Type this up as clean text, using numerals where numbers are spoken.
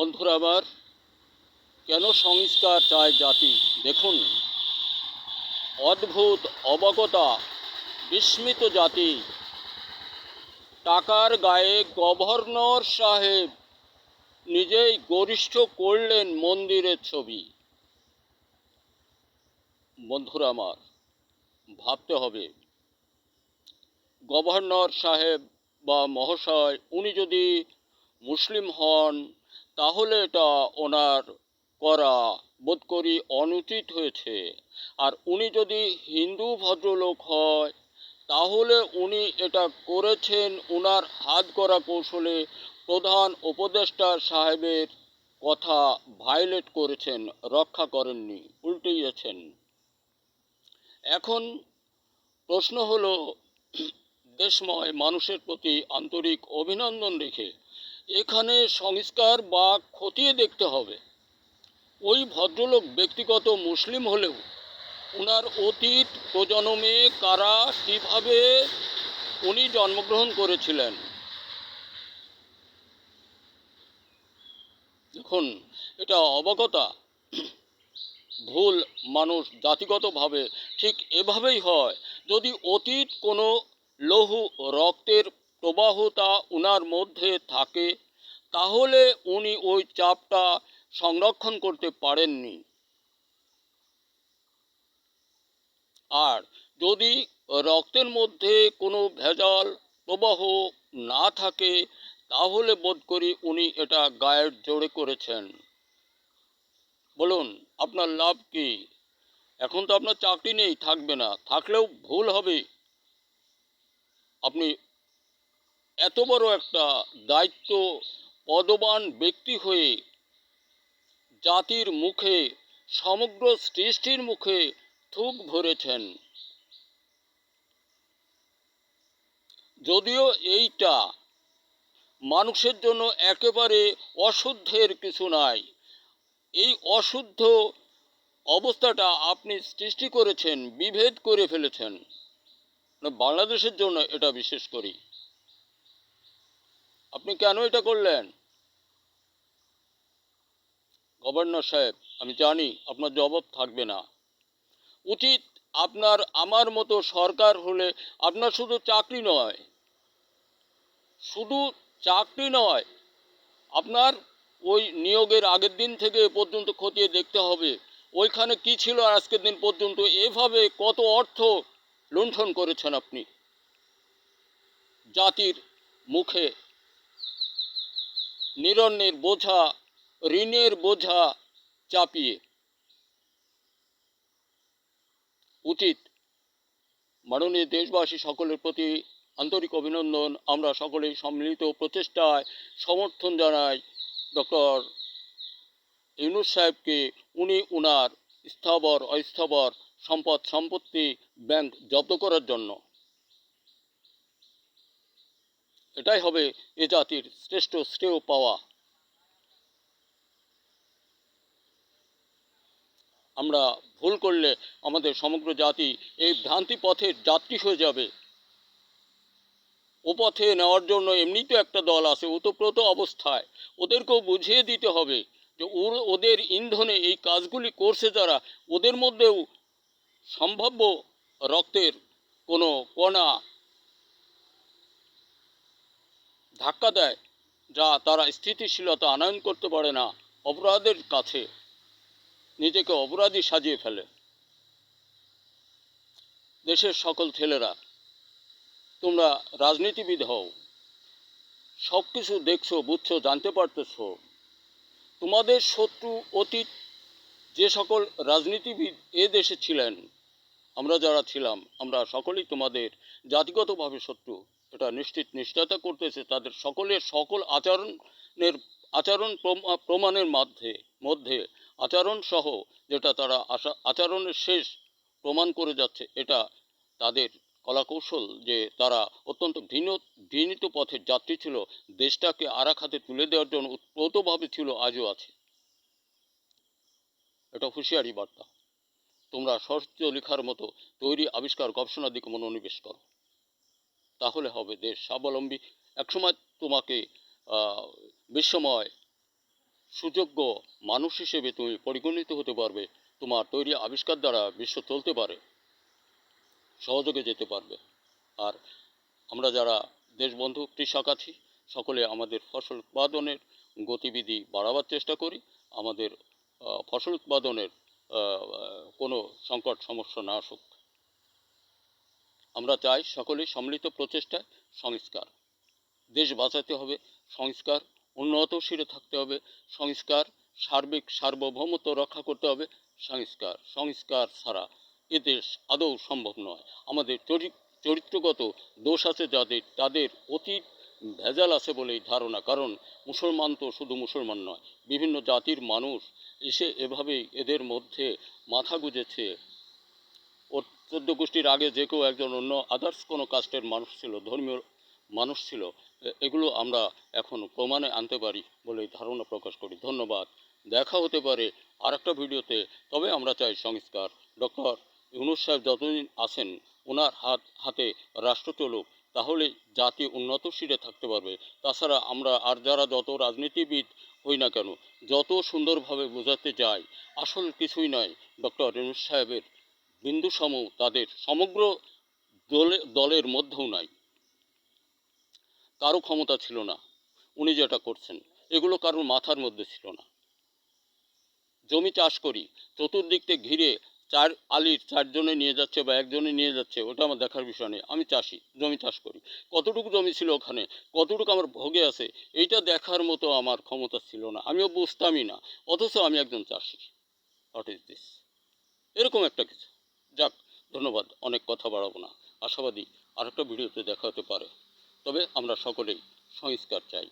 বন্ধুরা আমার, কেন সংস্কার চায় জাতি? দেখুন, অদ্ভুত অবগতা বিস্মিত জাতি। টাকার গায়ে গভর্নর সাহেব নিজেই গরিষ্ঠ করলেন মন্দিরের ছবি। বন্ধুরা আমার, ভাবতে হবে, গভর্নর সাহেব বা মহাশয় উনি যদি মুসলিম হন, তাহলে এটা ওনার করা বোধ করি অনুচিত হয়েছে। আর উনি যদি হিন্দু ভদ্রলোক হয়, তাহলে উনি এটা করেছেন উনার হাত করা কৌশলে। প্রধান উপদেষ্টা সাহেবের কথা ভায়োলেট করেছেন, রক্ষা করেননি, উল্টিয়েছেন। এখন প্রশ্ন হলো, দেশময় মানুষের প্রতি আন্তরিক অভিনন্দন রেখে এখানে সংস্কার বা খতিয়ে দেখতে হবে। ওই ভদ্রলোক ব্যক্তিগত মুসলিম হলেও ওনার অতীত প্রজন্মে কারা কীভাবে উনি জন্মগ্রহণ করেছিলেন। দেখুন, এটা অবগতা ভুল। মানুষ জাতিগতভাবে ঠিক এভাবেই হয়। যদি অতীত কোনো লৌহ রক্তের প্রবাহতা উনার মধ্যে থাকে, তাহলে উনি ওই চাপটা সংরক্ষণ করতে পারেননি। আর যদি রক্তের মধ্যে কোনো ভেজাল প্রবাহ না থাকে, তাহলে বোধ করি উনি এটা গায়ের জোরে করেছেন। বলুন, আপনার লাভ কি? এখন তো আপনার চাকরি নেই, থাকবে না, থাকলেও ভুল হবে। আপনি এত বড় একটা দায়িত্ব পদবান ব্যক্তি হয়ে জাতির মুখে, সমগ্র সৃষ্টির মুখে থুক ভরেছেন। যদিও এইটা মানুষের জন্য একেবারে অশুদ্ধের কিছু নাই, এই অশুদ্ধ অবস্থাটা আপনি সৃষ্টি করেছেন, বিভেদ করে ফেলেছেন। বাংলাদেশের জন্য এটা বিশেষ করি। আপনি কেন এটা করলেন? গভর্নর সাহেব, আমি জানি আপনার জবাব থাকবে না। উচিত আপনার আমার মতো সরকার হলে আপনার শুধু চাকরি নয়, শুধু চাকরি নয়, আপনার ওই নিয়োগের আগের দিন থেকে এ পর্যন্ত খতিয়ে দেখতে হবে ওইখানে কি ছিল আজকের দিন পর্যন্ত। এভাবে কত অর্থ লুণ্ঠন করেছেন আপনি জাতির মুখে। নিরন্নের বোঝা, ঋণের বোঝা চাপিয়ে। উচিত মাননীয় দেশবাসী সকলের প্রতি আন্তরিক অভিনন্দন। আমরা সকলেই সম্মিলিত প্রচেষ্টায় সমর্থন জানাই ডক্টর ইউনূস সাহেবকে। উনি উনার স্থাবর অস্থাবর সম্পত্তি ব্যাংক জব্দ করার জন্য। এটাই হবে এ জাতির শ্রেষ্ঠ শ্রেয় পাওয়া। আমরা ভুল করলে আমাদের সমগ্র জাতি এই ভ্রান্তি পথের যাত্রী হয়ে যাবে। ও পথে নেওয়ার জন্য এমনিতে একটা দল আছে ওতপ্রোত অবস্থায়, ওদেরকেও বুঝিয়ে দিতে হবে যে ওদের ইন্ধনে এই কাজগুলি করছে যারা, ওদের মধ্যেও সম্ভাব্য রক্তের কোনো কণা ধাক্কা দেয়, যা তারা স্থিতিশীলতা আনয়ন করতে পারে না, অপরাধের কাছে নিজেকে অপরাধী সাজিয়ে ফেলে। দেশের সকল ছেলেরা, তোমরা রাজনীতিবিদ হও, সব কিছু দেখছো, বুঝছো, জানতে পারতেছো। তোমাদের শত্রু অতীত যে সকল রাজনীতিবিদ এ দেশে ছিলেন, আমরা যারা ছিলাম, আমরা সকলেই তোমাদের জাতিগতভাবে শত্রু। এটা নিশ্চয়তা করতেছে তাদের সকলের সকল আচরণ প্রমাণের মধ্যে আচরণ সহ যেটা তারা আচরণের শেষ প্রমাণ করে যাচ্ছে, এটা তাদের কলাকৌশল যে তারা অত্যন্ত ঘৃণিত পথের যাত্রী ছিল, দেশটাকে আরাক হাতে তুলে দেওয়ার জন্য উৎপ্রোতভাবে ছিল, আজও আছে। এটা হুঁশিয়ারি বার্তা। তোমরা সহজ লেখার মতো তৈরি, আবিষ্কার, গবেষণার দিকে মনোনিবেশ করো, তাহলে হবে দেশ স্বাবলম্বী। একসময় তোমাকে বিশ্বময় সুযোগ্য মানুষ হিসেবে তুমি পরিগণিত হতে পারবে। তোমার তৈরি আবিষ্কার দ্বারা বিশ্ব চলতে পারে, সহযোগে যেতে পারবে। আর আমরা যারা দেশবন্ধু কৃষক আছি, সকলে আমাদের ফসল উৎপাদনের গতিবিধি বাড়াবার চেষ্টা করি। আমাদের ফসল উৎপাদনের কোনো সংকট সমস্যা না আসুক। আমরা চাই সকলেই সম্মিলিত প্রচেষ্টায় সংস্কার। দেশ বাঁচাতে হবে, সংস্কার উন্নত শিরে থাকতে হবে, সংস্কার সার্বিক সার্বভৌমত্ব রক্ষা করতে হবে, সংস্কার ছাড়া এ দেশ আদৌ সম্ভব নয়। আমাদের চরিত্রগত দোষ আছে যাদের, তাদের অতীত ভেজাল আছে বলেই ধারণা। কারণ মুসলমান তো শুধু মুসলমান নয়, বিভিন্ন জাতির মানুষ এসে এভাবেই এদের মধ্যে মাথা গুঁজেছে। ও 14 গোষ্ঠীর আগে যে কেউ একজন অন্য আদার্স কোনো কাস্টের মানুষ ছিল, ধর্মীয় মানুষ ছিল। এগুলো আমরা এখন প্রমাণে আনতে পারি বলেই ধারণা প্রকাশ করি। ধন্যবাদ। দেখা হতে পারে আরেকটা ভিডিওতে। তবে আমরা চাই সংস্কার। ডক্টর ইউনূস সাহেব যতদিন আছেন, ওনার হাতে রাষ্ট্র চলুক, তাহলে জাতি উন্নত শিরে থাকতে পারবে। তাছাড়া আমরা আর যারা যত রাজনীতিবিদ হই না কেন, যত সুন্দরভাবে বোঝাতে যাই, আসল কিছুই নয়। ডক্টর ইউনূস সাহেবের বিন্দুসম তাদের সমগ্র দলের মধ্যেও নাই। কারো ক্ষমতা ছিল না উনি যেটা করছেন, এগুলো কারোর মাথার মধ্যে ছিল না। জমি চাষ করি, চতুর্দিক থেকে ঘিরে আলির 4 জনে নিয়ে যাচ্ছে বা একজনে নিয়ে যাচ্ছে, ওটা আমার দেখার বিষয় নেই। আমি চাষি, জমি চাষ করি। কতটুকু জমি ছিল ওখানে, কতটুকু আমার ভোগে আছে, এইটা দেখার মতো আমার ক্ষমতা ছিল না। আমিও বুঝতামই না, অথচ আমি একজন চাষি। What is this? এরকম একটা কিছু। যাক, ধন্যবাদ। অনেক কথা বাড়াবো না। আশাবাদী আরেকটা ভিডিওতে দেখা হতে পারে। তবে আমরা সকলেই সংস্কার চাই।